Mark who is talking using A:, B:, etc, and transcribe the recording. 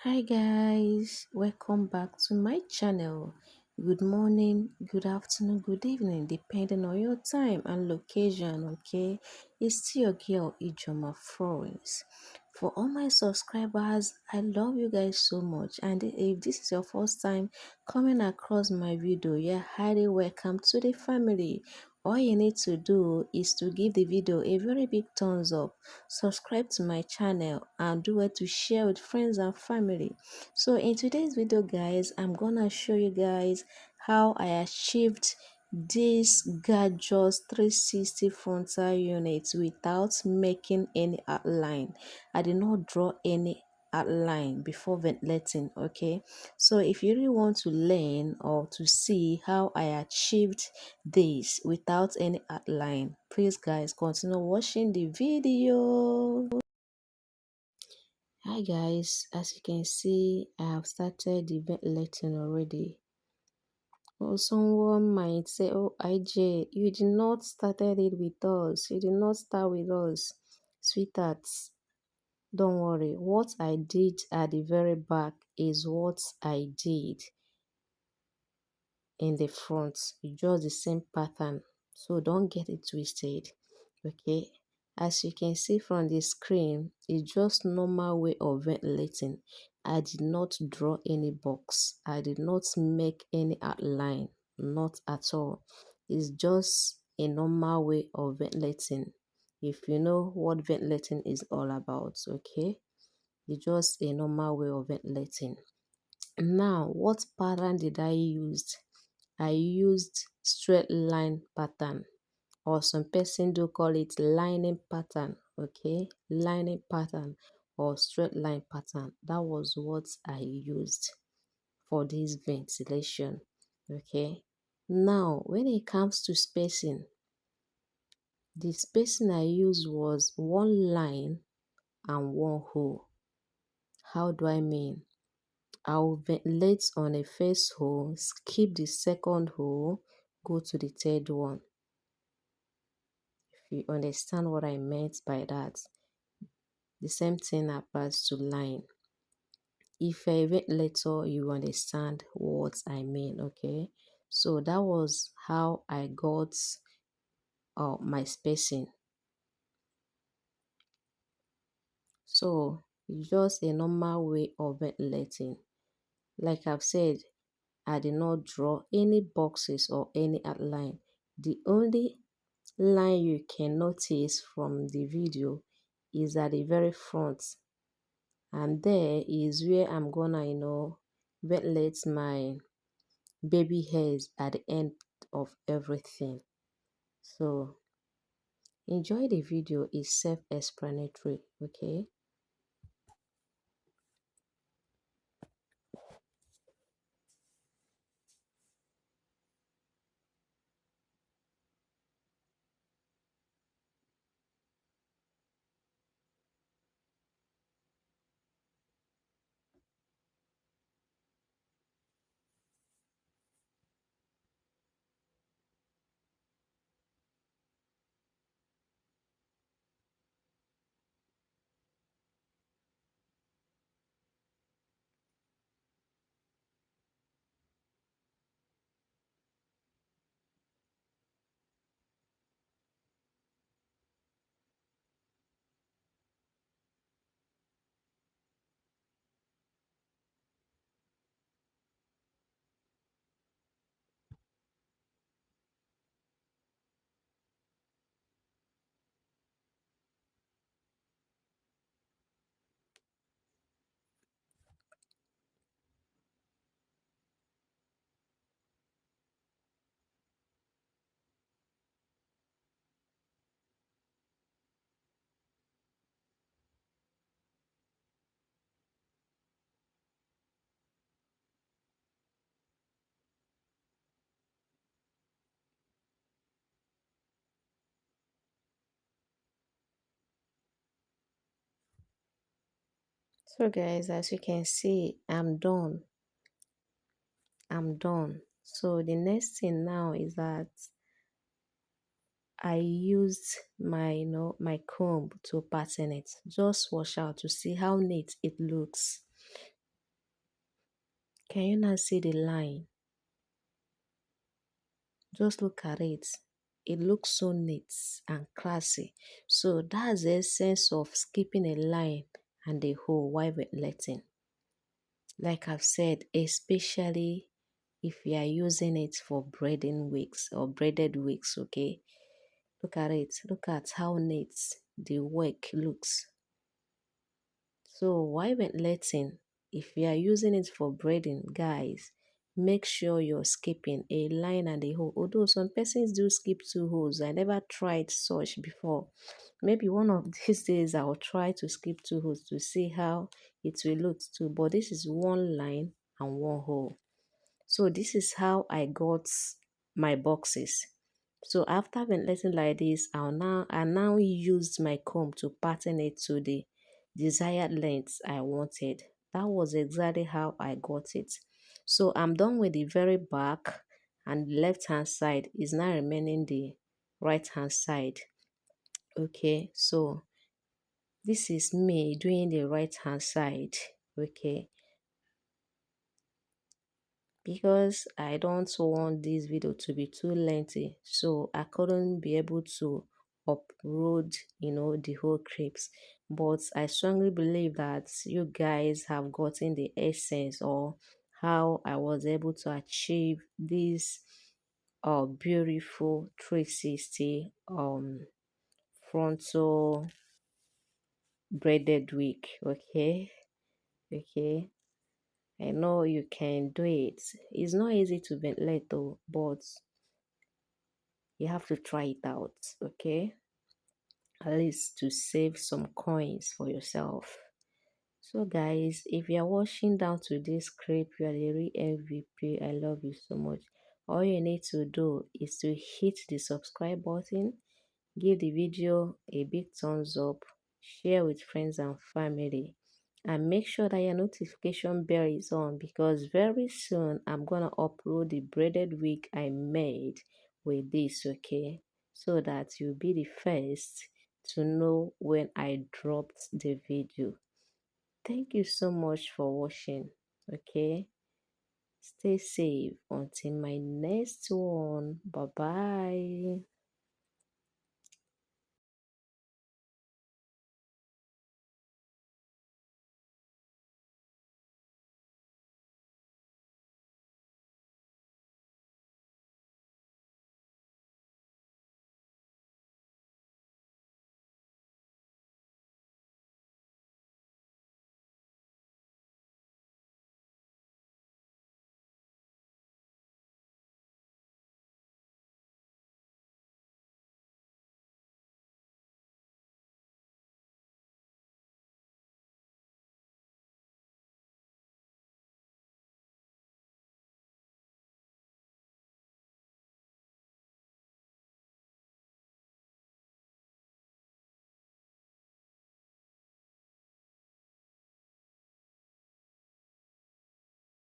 A: Hi guys, welcome back to my channel. Good morning, good afternoon, good evening, depending on your time and location. Okay, it's still your girl Ijoma Florence. For all my subscribers, I love you guys so much. And if this is your first time coming across my video, you're highly welcome to the family. All you need to do is to give the video a very big thumbs up, subscribe to my channel, and do it to share with friends and family. So in today's video guys, I'm gonna show you guys how I achieved this gorgeous 360 frontal unit without making any outline. I did not draw any outline before ventilating. Okay, so if you really want to learn or to see how I achieved this without any outline, please guys continue watching the video. Hi guys, as you can see, I have started the ventilating already. Well, someone might say, oh IJ, you did not started it with us, you did not start with us. Sweethearts, don't worry, what I did at the very back is what I did in the front. It's just the same pattern, so don't get it twisted. Okay, as you can see from the screen, it's just normal way of ventilating. I did not draw any box, I did not make any outline, not at all. It's just a normal way of ventilating. If you know what ventilating is all about, okay, it's just a normal way of ventilating. Now, what pattern did I use? I used straight line pattern, or some person do call it lining pattern. Okay, lining pattern or straight line pattern. That was what I used for this ventilation. Okay, now when it comes to spacing, the spacing I used was one line and one hole. How do I mean? I'll ventilate on a first hole, skip the second hole, go to the third one. If you understand what I meant by that, the same thing applies to line. If you're a ventilator, you understand what I mean, okay? So that was how I got my spacing. So it's just a normal way of ventilating. Like I've said, I did not draw any boxes or any outline. The only line you can notice from the video is at the very front, and there is where I'm gonna ventilate my baby hairs at the end of everything. So enjoy the video, is self-explanatory. Okay, so guys, as you can see, I'm done. So the next thing now is that I used my comb to pattern it. Just wash out to see how neat it looks. Can you now see the line? Just look at it. It looks so neat and classy. So that's the essence of skipping a line and a hole while ventilating. Like I've said, especially if you are using it for braiding wigs or braided wigs, okay? Look at it. Look at how neat the work looks. So while ventilating, if you are using it for braiding, guys, make sure you're skipping a line and a hole. Although some persons do skip two holes. I never tried such before. Maybe one of these days I'll try to skip two holes to see how it will look too. But this is one line and one hole. So this is how I got my boxes. So after ventilating like this, I now used my comb to pattern it to the desired length I wanted. That was exactly how I got it. So I'm done with the very back, and the left hand side is now remaining the right hand side. Okay, so this is me doing the right hand side. Okay, because I don't want this video to be too lengthy, so I couldn't be able to upload, the whole clips. But I strongly believe that you guys have gotten the essence or how I was able to achieve this beautiful 360 frontal braided wig. Okay. I know you can do it. It's not easy to ventilate though, but you have to try it out, okay? At least to save some coins for yourself. So guys, if you're watching down to this clip, you are the real MVP. I love you so much. All you need to do is to hit the subscribe button, give the video a big thumbs up, share with friends and family, and make sure that your notification bell is on, because very soon I'm gonna upload the braided wig I made with this, okay? So that you'll be the first to know when I dropped the video. Thank you so much for watching, okay? Stay safe until my next one. Bye bye.